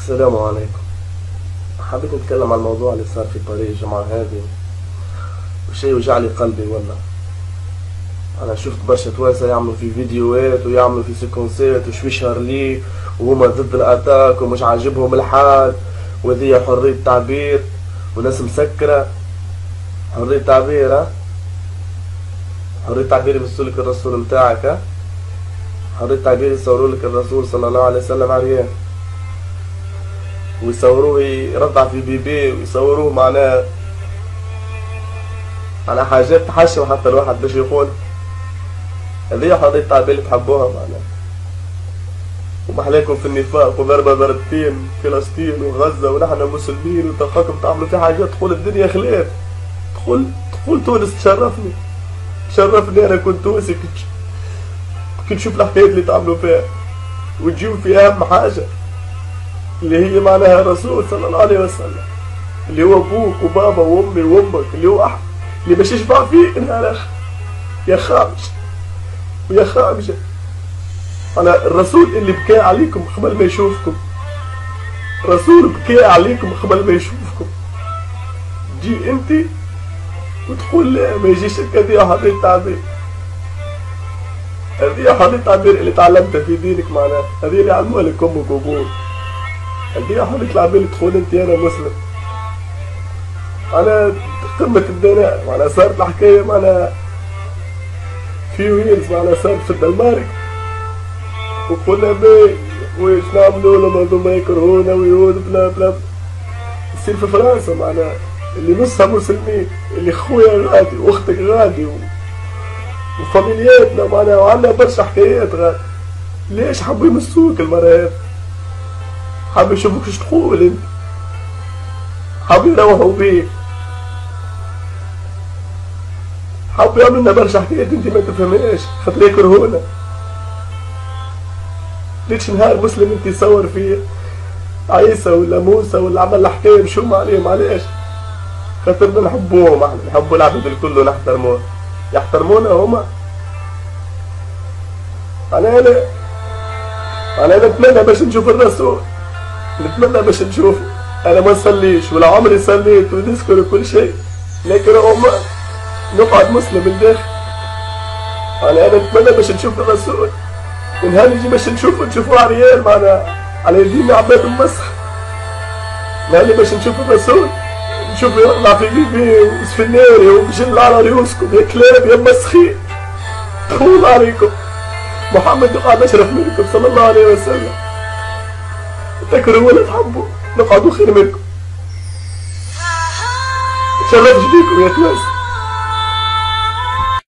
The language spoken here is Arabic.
السلام عليكم. حبيت نتكلم عن الموضوع اللي صار في طريق الجمعة هذه، وشي وجع لي قلبي والله. أنا شفت برشا توانسة يعملوا في فيديوهات ويعملوا في سيكونسات وشويشهر ليه وهما ضد الأتاك ومش عاجبهم الحال، وذي حرية تعبير وناس مسكرة. حرية تعبير ها؟ حرية تعبير يمسولك الرسول متاعك ها؟ حرية تعبير يصورولك الرسول صلى الله عليه وسلم عريان، ويصوروه يرضع في بيبي، ويصوروه معناها على حاجات تحشم حتى الواحد باش يقول. هذه حرية تعبير اللي تحبوها معناها. ومحلاكم في النفاق وضربة ضربتين فلسطين وغزة ونحن مسلمين، وتلقاكم تعملوا في حاجات تقول الدنيا خلاف. تقول تونس تشرفني أنا كنت تونسي كنت نشوف الحكايات اللي تعملوا فيها، وتجيبوا في أهم حاجة اللي هي معناها الرسول صلى الله عليه وسلم، اللي هو أبوك وبابا وأمي وأمك، اللي هو أحد اللي باش يشفع فيه أنا يا خامش ويا خامجة. أنا الرسول اللي بكى عليكم قبل ما يشوفكم، رسول بكى عليكم قبل ما يشوفكم، تجي أنت وتقول لا ما يجيش هذه حرية تعبير. هذه حرية تعبير اللي تعلمتها في دينك معناها، هذه اللي علموها لك أمك وأبوك. هذه حرية تعبير اللي تقول أنت أنا مسلم. أنا قمة الدناء معناها صارت الحكاية معناها في ويلز، معناها صارت في الدنمارك، وقلنا باي ويش نعملوا لما هذوما يكرهونا ويهود بلا بلا. يصير في فرنسا معناها اللي نصها مسلمين، اللي خويا غادي واختك غادي وفاميلياتنا معناها، وعندنا برشا حكايات غادي. ليش حبوا يمسوك المرة هذي؟ حبوا يشوفوك اش تقول انت، حبوا يروحوا بيك، حبوا يعملوا لنا برشا حكايات انت ما تفهمهاش خاطر يكرهونا. ليش نهار مسلم انت يصور فيه عيسى ولا موسى ولا عمل الحكايه مشوم عليهم؟ علاش؟ خاطرنا نحبوهم، احنا نحبوا العباد الكل ونحترموهم، يحترمونا هما. انا نتمنى باش نشوف الرسول، نتمنى باش نشوف. انا ما نصليش ولا عمري صليت ونذكر وكل شيء، لكن هما نقعد مسلم من داخل. انا نتمنى باش نشوف الرسول، ونهار يجي باش نشوفوه عريان معناها على يدينا عباد المسخ. نهار باش نشوف الرسول نشوف يطلع في بيبي وسفناري وبجل على رؤوسكم يا كلاب يا مسخين. طول عليكم، محمد يقعد اشرف منكم صلى الله عليه وسلم. تكرهوا ولا تحبوا نقعدوا خير منكم. تشرفش بيكم يا توانسة.